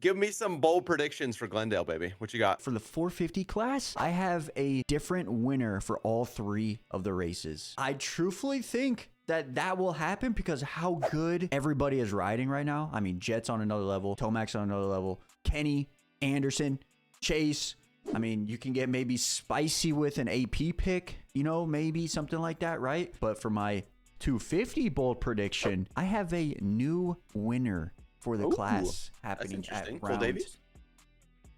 Give me some bold predictions for Glendale, baby. What you got? For the 450 class, I have a different winner for all 3 of the races. I truthfully think that will happen because how good everybody is riding right now. I mean, Jet's on another level, Tomac's on another level, Kenny, Anderson, Chase. I mean, you can get maybe spicy with an AP pick, you know, maybe something like that, right? But for my 250 bold prediction, I have a new winner for the class happening at round. Cole Davies?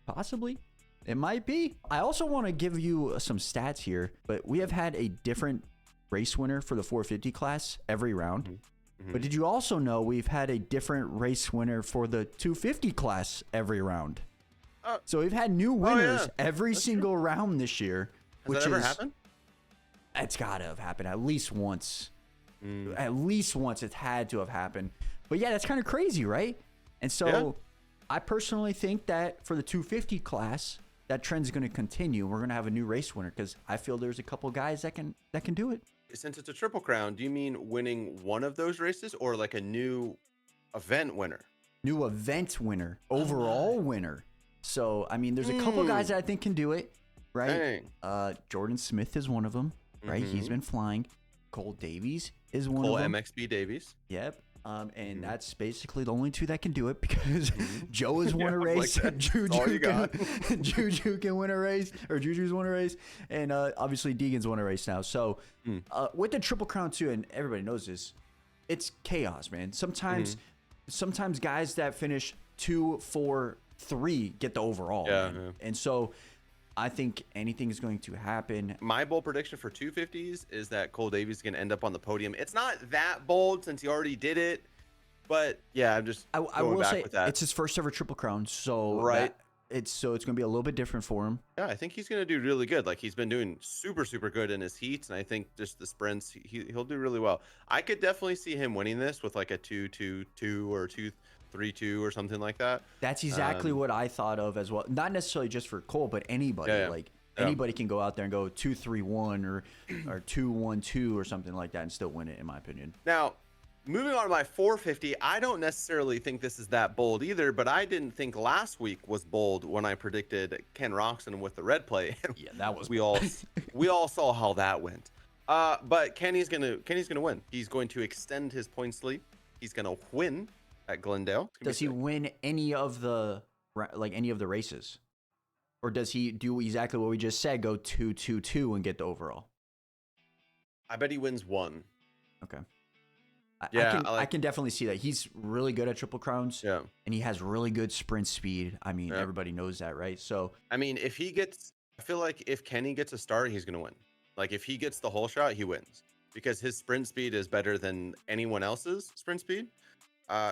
Possibly. It might be. I also want to give you some stats here, but we have had a different race winner for the 450 class every round. But did you also know we've had a different race winner for the 250 class every round? So we've had new winners every single round this year. Has that ever happened? It's got to have happened at least once. At least once it's had to have happened. But yeah, that's kind of crazy, right? And so I personally think that for the 250 class, that trend's going to continue. We're going to have a new race winner because I feel there's a couple guys that can do it. Since it's a Triple Crown, do you mean winning one of those races or like a new event winner? New event winner, overall winner. So, I mean, there's a couple guys that I think can do it, right? Jordan Smith is one of them, right? He's been flying. Cole Davies is one of them. MXB Davies. Yep. And that's basically the only 2 that can do it because Joe has won a race. Juju can win a race, or Juju's won a race. And obviously Deegan's won a race now. So with the Triple Crown too, and everybody knows this, it's chaos, man. Sometimes guys that finish 2, 4, 3 get the overall. And so I think anything is going to happen. My bold prediction for 250s is that Cole Davies is going to end up on the podium. It's not that bold since he already did it, but yeah, I'm just I will say with that. It's his first ever Triple Crown, so it's going to be a little bit different for him. Yeah, I think he's going to do really good. Like he's been doing super good in his heats, and I think just the sprints he'll do really well. I could definitely see him winning this with like a 2-2-2 or 2-3-2 or something like that. That's exactly what I thought of as well. Not necessarily just for Cole, but anybody. Anybody can go out there and go 2-3-1 or 2-1-2 or something like that and still win it, in my opinion. Now, moving on to my 450, I don't necessarily think this is that bold either, but I didn't think last week was bold when I predicted Ken Roxon with the red plate. Yeah, that was we all saw how that went. But Kenny's gonna win. He's going to extend his points lead. He's gonna win at Glendale. Does he win any of the races, or does he do exactly what we just said, go 2-2-2 and get the overall? I bet he wins one. Okay. I can definitely see that. He's really good at Triple Crowns. Yeah. And he has really good sprint speed. I mean, everybody knows that, right? So I mean, I feel like if Kenny gets a start, he's gonna win. Like if he gets the whole shot, he wins because his sprint speed is better than anyone else's sprint speed.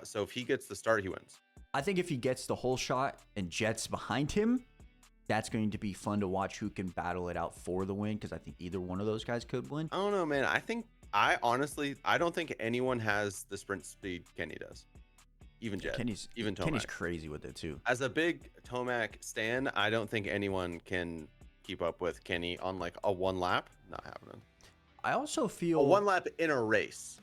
So if he gets the start, he wins. I think if he gets the whole shot and Jet's behind him, that's going to be fun to watch who can battle it out for the win, because I think either one of those guys could win. I don't know, man. I honestly don't think anyone has the sprint speed Kenny does. Even Jet. Even Tomac. Kenny's crazy with it too. As a big Tomac stan, I don't think anyone can keep up with Kenny on like a one lap. Not happening. I also feel a one lap in a race.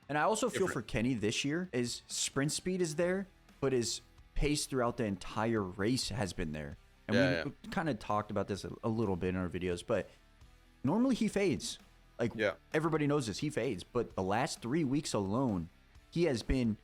And I also feel for Kenny this year, his sprint speed is there, but his pace throughout the entire race has been there. And we kind of talked about this a little bit in our videos, but normally he fades. Like everybody knows this, he fades. But the last 3 weeks alone, he has been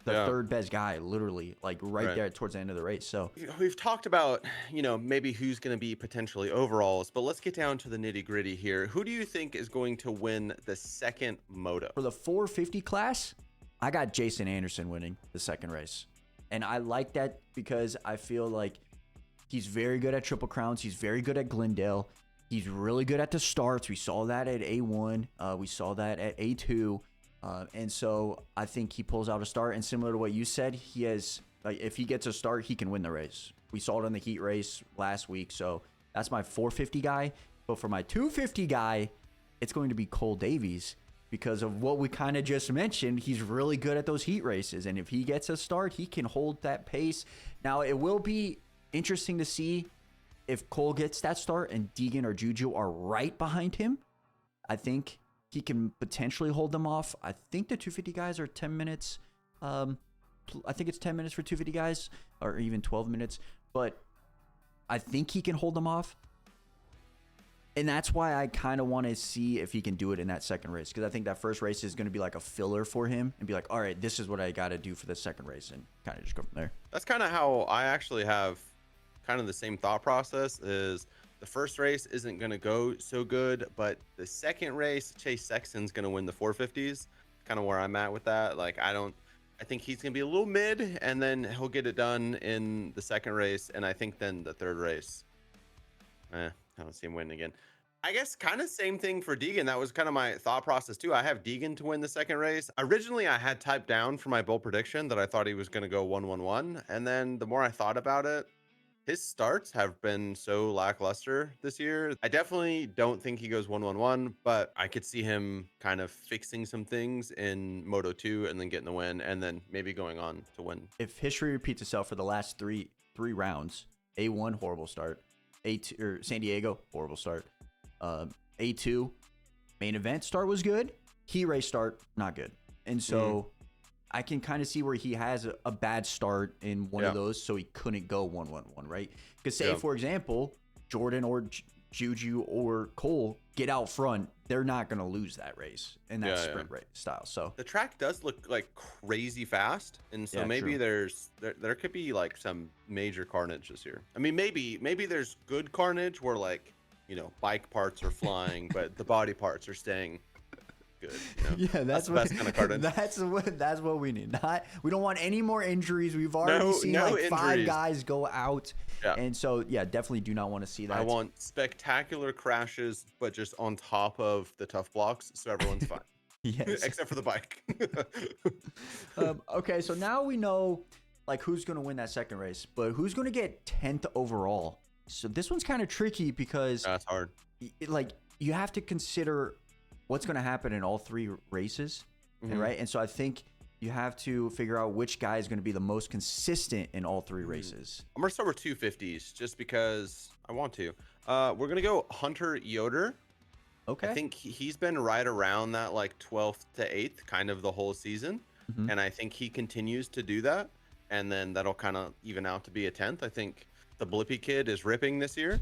the third best guy, literally, like right there towards the end of the race. So we've talked about, maybe who's going to be potentially overalls, but let's get down to the nitty gritty here. Who do you think is going to win the second moto? For the 450 class, I got Jason Anderson winning the second race. And I like that because I feel like he's very good at Triple Crowns. He's very good at Glendale. He's really good at the starts. We saw that at A1. We saw that at A2. And so I think he pulls out a start. And similar to what you said, he has, like, if he gets a start, he can win the race. We saw it in the heat race last week. So that's my 450 guy. But for my 250 guy, it's going to be Cole Davies because of what we kind of just mentioned. He's really good at those heat races. And if he gets a start, he can hold that pace. Now, it will be interesting to see if Cole gets that start and Deegan or Juju are right behind him. I think he can potentially hold them off. I think the 250 guys are 10 minutes I think it's 10 minutes for 250 guys, or even 12 minutes. But I think he can hold them off. And that's why I kind of want to see if he can do it in that second race. Because I think that first race is going to be like a filler for him and be like, all right, this is what I got to do for the second race. And kind of just go from there. That's kind of how I actually have kind of the same thought process. Is the first race isn't going to go so good, but the second race, Chase Sexton's going to win the 450s. Kind of where I'm at with that. Like, I think he's going to be a little mid, and then he'll get it done in the second race. And I think then the third race, I don't see him winning again. I guess kind of same thing for Deegan. That was kind of my thought process too. I have Deegan to win the second race. Originally, I had typed down for my bold prediction that I thought he was going to go 1-1-1. And then the more I thought about it, his starts have been so lackluster this year. I definitely don't think he goes 1-1-1, but I could see him kind of fixing some things in Moto 2 and then getting the win and then maybe going on to win. If history repeats itself for the last three rounds, A1, horrible start. A2, or San Diego, horrible start. A2, main event start was good. Key race start, not good. And so I can kind of see where he has a bad start in one of those, so he couldn't go 1-1-1, right? Because say, for example, Jordan or Juju or Cole get out front, they're not going to lose that race in that sprint race style. So the track does look like crazy fast, and so maybe there could be like some major carnage this year. I mean, maybe there's good carnage where, like, you know, bike parts are flying, but the body parts are staying good. You know? Yeah, that's the best kind of carnage. That's what we need. We don't want any more injuries. We've already seen like injuries. 5 guys go out, and so definitely do not want to see that. I want spectacular crashes, but just on top of the tough blocks, so everyone's fine. Yes, except for the bike. Okay, so now we know like who's going to win that second race, but who's going to get 10th overall? So this one's kind of tricky because that's hard. Like, you have to consider what's going to happen in all 3 races, right? And so I think you have to figure out which guy is going to be the most consistent in all 3 races. I'm going to start with 250s just because I want to. We're going to go Hunter Yoder. Okay. I think he's been right around that like 12th to 8th kind of the whole season. And I think he continues to do that. And then that'll kind of even out to be a 10th. I think the Blippy kid is ripping this year.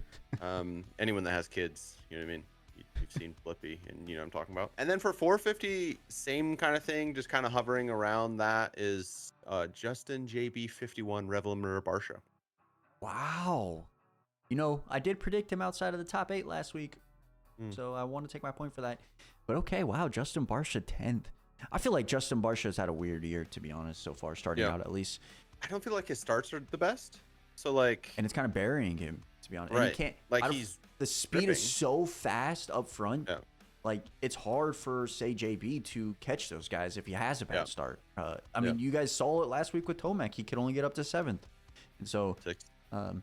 Anyone that has kids, you know what I mean? You've seen Blippy, and you know what I'm talking about. And then for 450, same kind of thing, just kind of hovering around that is Justin JB51 Revlimir Barsha. Wow. You know, I did predict him outside of the top 8 last week, so I want to take my point for that. But okay, wow, Justin Barsha 10th. I feel like Justin Barsha's had a weird year, to be honest, so far, starting out at least. I don't feel like his starts are the best. So like, and it's kind of burying him, to be honest. Right. And he can't, like, the speed is so fast up front. Yeah. Like, it's hard for, say, JB to catch those guys if he has a bad start. I mean, you guys saw it last week with Tomac. He could only get up to 7th. And so, 6th.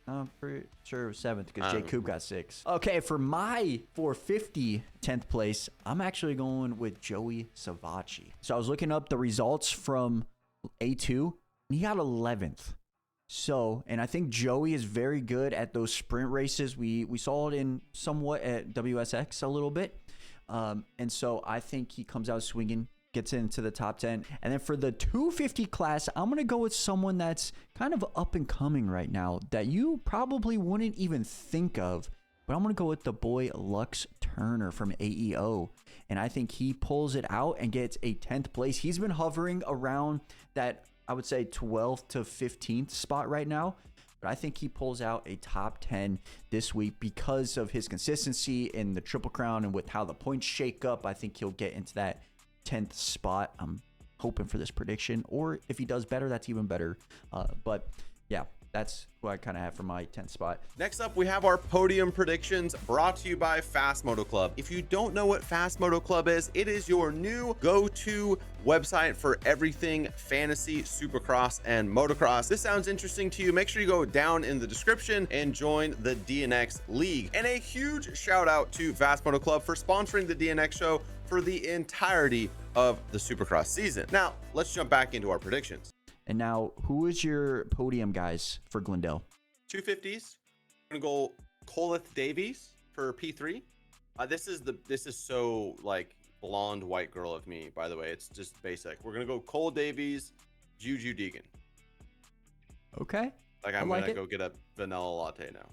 I'm pretty sure it was 7th because Jay Coop got 6. Okay, for my 450 10th place, I'm actually going with Joey Savacci. So I was looking up the results from A2, and he got 11th. So, and I think Joey is very good at those sprint races. We saw it in somewhat at WSX a little bit. And so I think he comes out swinging, gets into the top 10. And then for the 250 class, I'm going to go with someone that's kind of up and coming right now that you probably wouldn't even think of. But I'm going to go with the boy Lux Turner from AEO. And I think he pulls it out and gets a 10th place. He's been hovering around that, I would say, 12th to 15th spot right now. But I think he pulls out a top 10 this week because of his consistency in the Triple Crown and with how the points shake up. I think he'll get into that 10th spot. I'm hoping for this prediction. Or if he does better, that's even better. But yeah, that's who I kind of have for my 10th spot. Next up, we have our podium predictions brought to you by FastMoto Club. If you don't know what FastMoto Club is, it is your new go-to website for everything fantasy, supercross, and motocross. This sounds interesting to you. Make sure you go down in the description and join the DNX League. And a huge shout out to FastMoto Club for sponsoring the DNX show for the entirety of the supercross season. Now, let's jump back into our predictions. And now, who is your podium guys for Glendale? 250s. I'm gonna go Coleth Davies for P3. This is so like blonde white girl of me, by the way. It's just basic. We're gonna go Cole Davies, Juju Deegan. Okay. Like I I'm like gonna it. go get a vanilla latte now.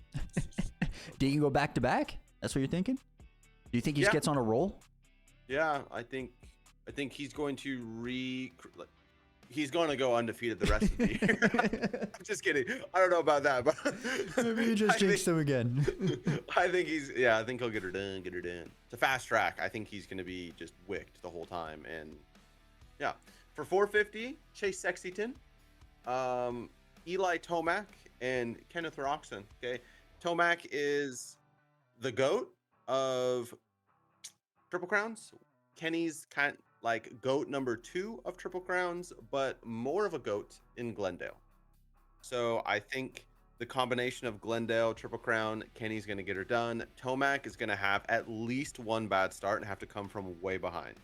Do you can go back to back? That's what you're thinking? Do you think he Yeah. gets on a roll? Yeah, I think he's going to he's going to go undefeated the rest of the year. I'm just kidding. I don't know about that, but Maybe you just jinxed him again. I think I think he'll get her done. It's a fast track. I think he's going to be just wicked the whole time. And yeah, for 450, Chase Sexton, Eli Tomac, and Kenneth Roxon. Okay, Tomac is the GOAT of Triple Crowns. Kenny's kind like GOAT number 2 of Triple Crowns, but more of a GOAT in Glendale. So I think the combination of Glendale, Triple Crown, Kenny's going to get her done. Tomac is going to have at least one bad start and have to come from way behind.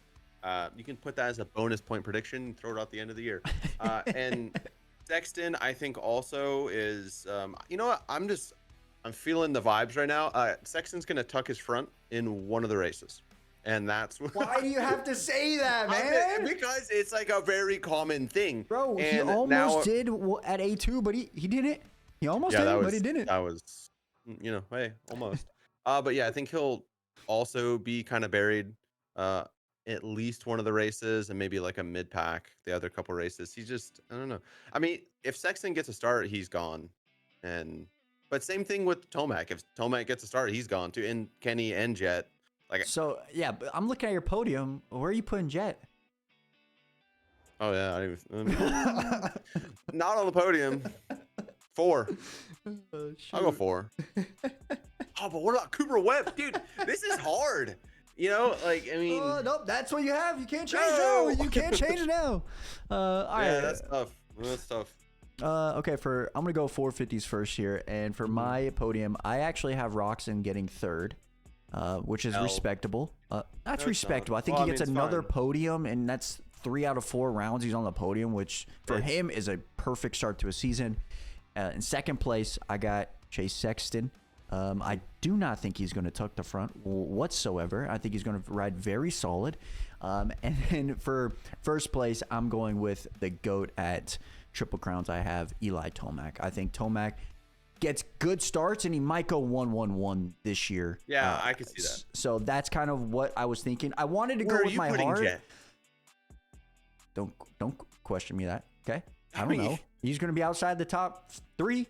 You can put that as a bonus point prediction and throw it out the end of the year. And Sexton, I think also is, you know what? I'm feeling the vibes right now. Sexton's going to tuck his front in one of the races. And that's Why do you have to say that, man? Because it's like a very common thing. Bro, and he almost did at A2, but he didn't. He almost did, but he didn't. That was, you know, hey, almost. But yeah, I think he'll also be kind of buried at least one of the races and maybe like a mid-pack the other couple races. He's just, I don't know. I mean, if Sexton gets a start, he's gone. But same thing with Tomac. If Tomac gets a start, he's gone too. And Kenny and Jet. So yeah, but I'm looking at your podium. Where are you putting Jet? Oh yeah, not on the podium. 4. I'll go 4. Oh, but what about Cooper Webb, dude? This is hard. You know, like I mean, nope, that's what you have. You can't change now. You can't change it now. All right. That's tough. That's tough. Okay, I'm gonna go 450s first here, and for my podium, I actually have Roxon getting 3rd. Which is respectable. That's respectable. I think he gets another podium, and that's 3 out of 4 rounds he's on the podium, which for him is a perfect start to a season. In second place, I got Chase Sexton. I do not think he's going to tuck the front whatsoever. I think he's going to ride very solid. And then for first place, I'm going with the GOAT at Triple Crowns. I have Eli Tomac. I think Tomac gets good starts, and he might go 1-1-1 this year. Yeah, I can see that. So that's kind of what I was thinking. I wanted to go with my heart. Jet? Don't question me that. Okay, I don't know. He's going to be outside the top 3.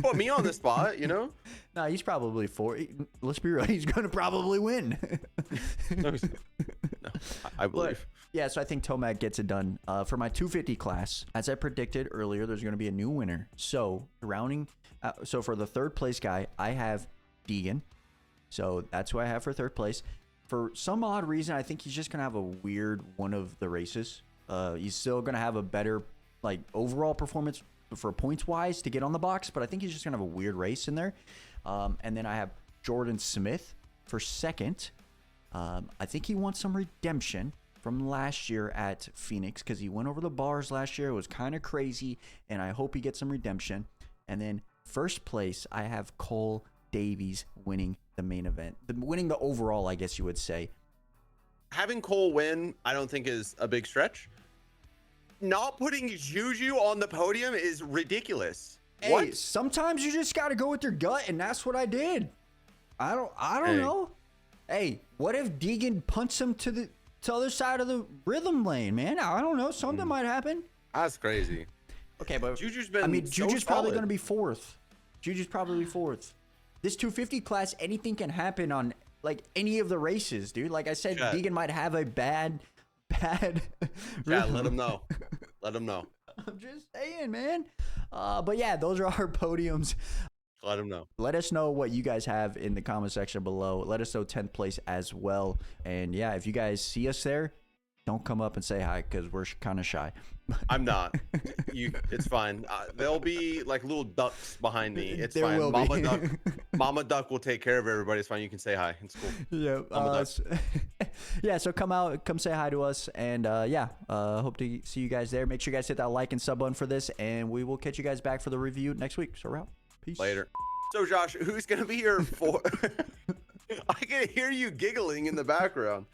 Put me on the spot, you know. No, he's probably 4. Let's be real. He's going to probably win. No, I believe. But, yeah, so I think Tomac gets it done. For my 250 class, as I predicted earlier, there's going to be a new winner. So so for the 3rd place guy, I have Deegan. So that's who I have for 3rd place. For some odd reason, I think he's just going to have a weird one of the races. He's still going to have a better overall performance for points wise to get on the box, but I think he's just going to have a weird race in there. And then I have Jordan Smith for 2nd. I think he wants some redemption from last year at Phoenix because he went over the bars last year. It was kind of crazy, and I hope he gets some redemption. And then first place, I have Cole Davies winning the main event, winning the overall, I guess you would say. Having Cole win, I don't think is a big stretch. Not putting Juju on the podium is ridiculous. Hey, what? Sometimes you just got to go with your gut, and that's what I did. I don't know. Hey, what if Deegan punts him to the other side of the rhythm lane, man? I don't know. Something might happen. That's crazy. Okay, but Juju's been Juju's probably going to be 4th. Juju's probably 4th. This 250 class, anything can happen on any of the races, dude. Like I said, Deegan might have a bad. Yeah, let him know. Let him know. I'm just saying, man. But yeah, those are our podiums. Let him know. Let us know what you guys have in the comment section below. Let us know 10th place as well. And yeah, if you guys see us there, don't come up and say hi because we're kind of shy. I'm not. It's fine. There'll be little ducks behind me. It's there fine. Will Mama be. duck. Mama duck will take care of everybody. It's fine. You can say hi. It's cool. Yeah. Yeah. So come say hi to us, and hope to see you guys there. Make sure you guys hit that like and sub button for this, and we will catch you guys back for the review next week. So we're out. Peace. Later. So Josh, who's gonna be your 4? I can hear you giggling in the background.